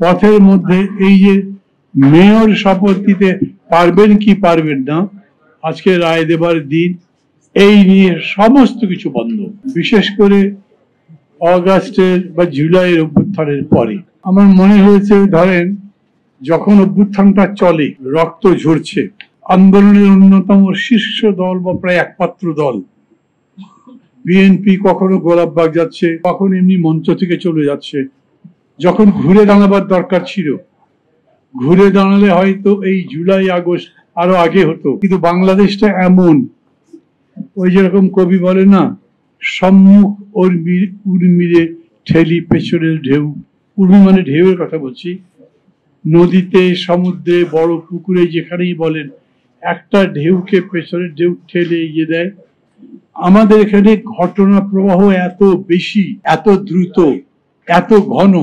পথের মধ্যে এই যে মেয়র শপথ দিতে পারবেন কি পারবেন না, আজকে রায় দেবার দিন, এই নিয়ে সমস্ত কিছু বন্ধ। বিশেষ করে অগাস্টের বা জুলাইয়ের অভ্যুত্থানের পরে আমার মনে হয়েছে, ধরেন যখন অভ্যুত্থানটা চলে, রক্ত ঝরছে, আন্দোলনের অন্যতম শীর্ষ দল বা প্রায় একমাত্র দল বিএনপি কখনো গোলাপবাগ যাচ্ছে, কখনো এমনি মঞ্চ থেকে চলে যাচ্ছে। যখন ঘুরে দাঁড়াবার দরকার ছিল, ঘুরে দাঁড়ালে হয়তো এই জুলাই আগস্ট আরো আগে হতো, কিন্তু বাংলাদেশটা এমন, ওই যেরকম কবি বলে না, সম্মুখ উর্মিরে ঠেলি পেছনের ঢেউ। উর্মি মানে ঢেউয়ের কথা বলছি। নদীতে, সমুদ্রে, বড় পুকুরে, যেখানেই বলেন, একটা ঢেউকে পেছনের ঢেউ ঠেলে এগিয়ে দেয়। আমাদের এখানে ঘটনা প্রবাহ এত বেশি, এত দ্রুত, এত ঘন,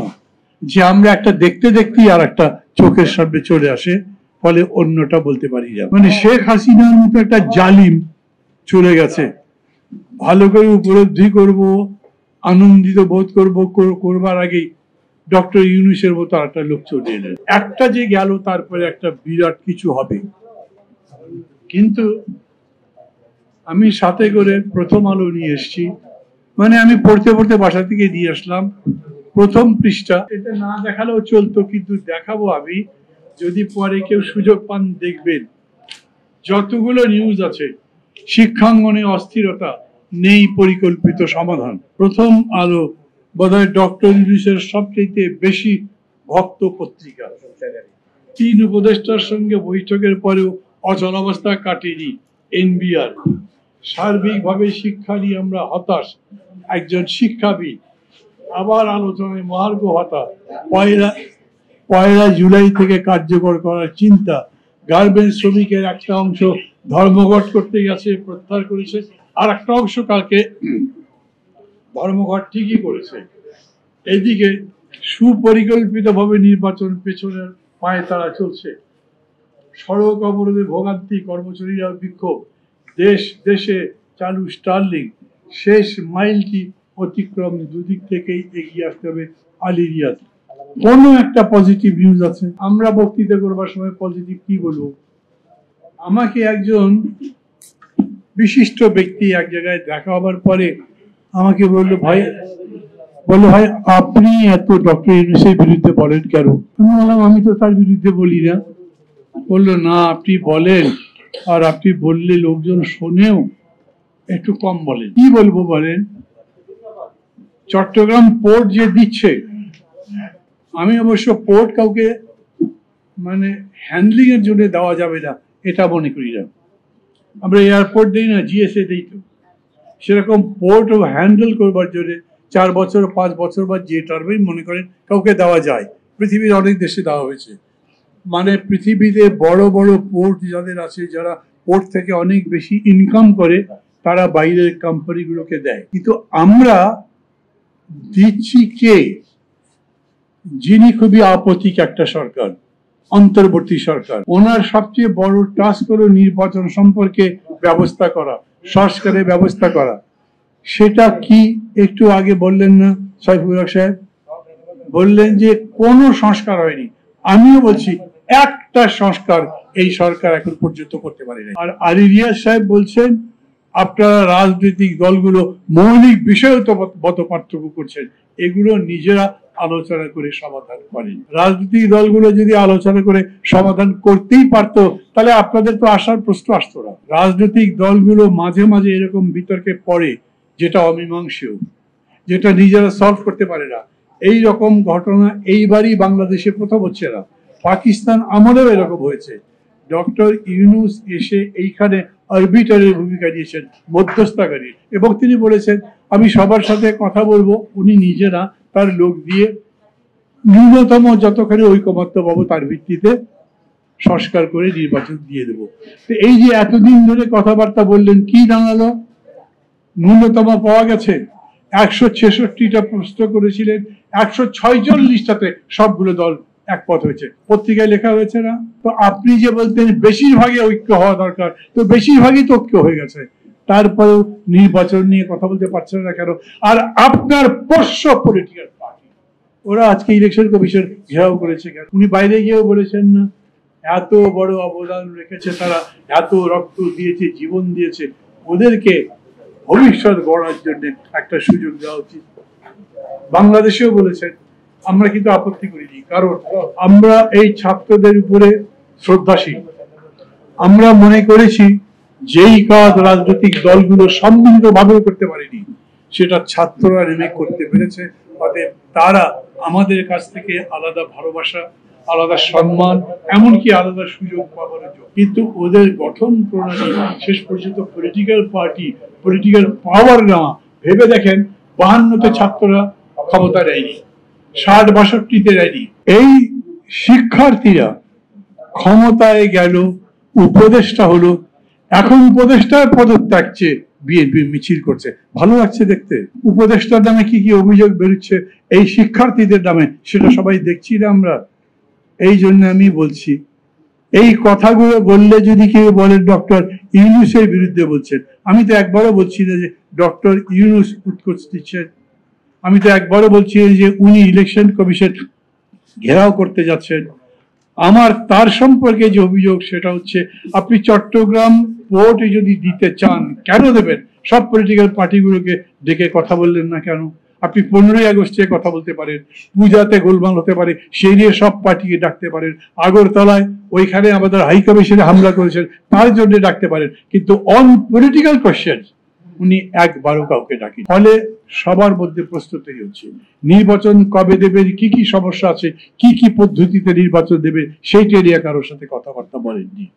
যে আমরা একটা দেখতে দেখতেই আর একটা চোখের সামনে চলে আসে, ফলে অন্যটা বলতে পারি না। মানে শেখ হাসিনার মতো একটা জালিম চলে গেছে, ভালো করে উপলব্ধি করব, আনন্দিত বোধ করবার আগেই ডক্টর ইউনূসের মতো একটা লোক চলে এলেন। একটা যে গেল, তারপরে একটা বিরাট কিছু হবে। কিন্তু আমি সাথে করে প্রথম আলো নিয়ে এসেছি, মানে আমি পড়তে পড়তে বাসা থেকে দিয়ে আসলাম। প্রথম পৃষ্ঠা, এটা না দেখালেও চলতো, কিন্তু দেখাবো আমি, যদি পরে কেউ সুযোগ পান দেখবেন। যতগুলো নিউজ আছে, শিক্ষাঙ্গনে অস্থিরতা, নেই পরিকল্পিত সমাধান। প্রথম আলো বোধহয় ডক্টর ইউনূসের সবচেয়ে বেশি ভক্ত পত্রিকা। 3 উপদেষ্টার সঙ্গে বৈঠকের পরেও অচলাবস্থা কাটেনি এনবিআর। সার্বিকভাবে শিক্ষা নিয়ে আমরা হতাশ। একজন শিক্ষাবিদ। আবার আলোচনায় মহার্ঘ ভাতা, পয়লা জুলাই থেকে কার্যকর করার চিন্তা। গার্মেন্টস শ্রমিকের একটা অংশ ধর্মঘট করতে গেছে, প্রত্যাহার করেছে, আর একটা অংশ কালকে ধর্মঘট ঠিকই করেছে। এদিকে সুপরিকল্পিতভাবে নির্বাচন পেছনের পায়ে তারা চলছে। সড়ক অবরোধে ভোগান্তি, কর্মচারীরা বিক্ষোভ। দেশে চালু স্টার্লিং। শেষ মাইলটি অতিক্রম, দুদিক থেকেই এগিয়ে আসতে হবে আলিরিয়াজ। কোনো একটা পজিটিভ নিউজ আছে। আমরা বক্তৃতা করবার সময় পজিটিভ কি বলবো? আমাকে একজন বিশিষ্ট ব্যক্তি এক জায়গায় দেখা হবার পরে আমাকে বললো, ভাই আপনি এত ডক্টর ইউনূসের বিরুদ্ধে বলেন কেন? আমি বললাম, আমি তো তার বিরুদ্ধে বলি না। বললো, না আপনি বলেন, আর আপনি বললে লোকজন শোনেও, একটু কম বলেন। কি বলবো বলেন? চট্টগ্রাম পোর্ট যে দিচ্ছে, আমি অবশ্য পোর্ট কাউকে মানে হ্যান্ডলিং এর জন্য দেওয়া যাবে না এটা মনে করি না। আমরা এয়ারপোর্ট দিই না, জিএসএ দিই তো। সেরকম পোর্ট হ্যান্ডেল করবার জন্য 4 বছর 5 বছর বা যে টার্মেই মনে করেন কাউকে দেওয়া যায়। পৃথিবীর অনেক দেশে দেওয়া হয়েছে। মানে পৃথিবীতে বড় বড় পোর্ট যাদের আছে, যারা পোর্ট থেকে অনেক বেশি ইনকাম করে, তারা বাইরের কোম্পানিগুলোকে দেয়। কিন্তু আমরা দিচ্ছি কে? যিনি খুবই আপত্তিক একটা সরকার, অন্তর্বর্তী সরকার। ওনার সবচেয়ে বড় টাস্ক হলো নির্বাচন সম্পর্কে ব্যবস্থা করা, সংস্কারের ব্যবস্থা করা। সেটা কি একটু আগে বললেন না সাইফুল হক সাহেব? বললেন যে কোনো সংস্কার হয়নি। আমিও বলছি একটা সংস্কার এই সরকার এখন পর্যন্ত করতে পারে না। আর আলিরিয়াজ সাহেব বলছেন আপনারা রাজনৈতিক দলগুলো মৌলিক বিষয়ে তো মত পার্থক্য করছেন, এগুলো নিজেরা আলোচনা করে সমাধান করেন। রাজনৈতিক দলগুলো যদি আলোচনা করে সমাধান করতেই পারতো, তাহলে আপনাদের তো আসার প্রশ্ন আসতো না। রাজনৈতিক দলগুলো মাঝে মাঝে এরকম বিতর্কে পড়ে, যেটা অমীমাংসীয়, যেটা নিজেরা সলভ করতে পারে না। এই রকম ঘটনা এইবারই বাংলাদেশে প্রথম হচ্ছে না, পাকিস্তান আমলেও এরকম হয়েছে। ডক্টর ইউনূস এসে এইখানে আরবিটারের ভূমিকা নিয়েছেন, মধ্যস্থকারী, এবং তিনি বলেছেন আমি সবার সাথে কথা বলবো, উনি নিজেরা তার লোক দিয়ে ন্যূনতম যতখানি ঐকমত্য পাবো তার ভিত্তিতে সংস্কার করে নির্বাচন দিয়ে দেবো। তো এই যে এতদিন ধরে কথাবার্তা বললেন, কি জানালো? ন্যূনতম পাওয়া গেছে। 166টা প্রশ্ন করেছিলেন, 146টাতে সবগুলো দল একমত হয়েছে, পত্রিকায় লেখা হয়েছে না? তো আপনি যে বলতেন বেশিরভাগই ঐক্য হওয়া দরকার, তো বেশিরভাগই তো ঐক্য হয়ে গেছে, তারপরেও নির্বাচন নিয়ে কথা বলতে পারছেন না কেন? আর আপনার পোষ্য পলিটিক্যাল পার্টি ওরা আজকে ইলেকশন কমিশন ঘেরাও করেছে কেন? উনি বাইরে গিয়েও বলেছেন না এত বড় অবদান রেখেছে তারা, এত রক্ত দিয়েছে, জীবন দিয়েছে, ওদেরকে ভবিষ্যৎ গড়ার জন্য একটা সুযোগ দেওয়া উচিত। বাংলাদেশেও বলেছেন, আমরা কিন্তু আপত্তি করিনি, কারণ আমরা এই ছাত্রদের উপরে শ্রদ্ধাশীল। আমরা মনে করেছি যেই কাজ রাজনৈতিক দলগুলো সম্মিলিতভাবে করতে পারেনি সেটা ছাত্ররা নেমে করতে পেরেছে। অতএব তারা আমাদের কাছ থেকে আলাদা ভালোবাসা, আলাদা সম্মান, এমনকি আলাদা সুযোগ পাওয়ার যোগ্য। কিন্তু ওদের গঠন প্রণালী শেষ পর্যন্ত পলিটিক্যাল পার্টি, পলিটিক্যাল পাওয়ার নেওয়া। ভেবে দেখেন 52তে ছাত্ররা ক্ষমতা নেয়নি, 60-62তে নেয়নি। এই শিক্ষার্থীরা ক্ষমতায় গেল, উপদেষ্টা হলো, এখন উপদেষ্টার পদত্যাগ চেয়ে বিএনপি মিছিল করছে। ভালো লাগছে দেখতে? উপদেষ্টার নামে কি কি অভিযোগ বেরোচ্ছে এই শিক্ষার্থীদের নামে, সেটা সবাই দেখছি না আমরা। এই জন্য আমি বলছি, এই কথাগুলো বললে যদি কেউ বলে ডক্টর ইউনূসের বিরুদ্ধে বলছেন, আমি তো একবারও বলছি না যে ডক্টর ইউনূস উৎকোচ দিচ্ছেন। আমি তো একবারও বলছি যে উনি ইলেকশন কমিশন ঘেরাও করতে যাচ্ছেন। আমার তার সম্পর্কে যে অভিযোগ সেটা হচ্ছে, আপনি চট্টগ্রাম পোর্ট যদি দিতে চান, কেন দেবেন? সব পলিটিক্যাল পার্টিগুলোকে ডেকে কথা বললেন না কেন? আপনি 15ই আগস্টে কথা বলতে পারেন, পূজাতে গোলমাল হতে পারে, সেই নিয়ে সব পার্টিকে ডাকতে পারেন। আগরতলায় ওইখানে আমাদের হাই কমিশনে হামলা করেছেন, তার জন্য ডাকতে পারেন, কিন্তু অন পলিটিক্যাল কোয়েশ্চেন উনি একবারও কাউকে ডাকি। ফলে সবার মধ্যে প্রশ্ন তৈরি হচ্ছে, নির্বাচন কবে দেবে, কি কি সমস্যা আছে, কি কি পদ্ধতিতে নির্বাচন দেবে, সেইটা নিয়ে কারোর সাথে কথাবার্তা বলেননি।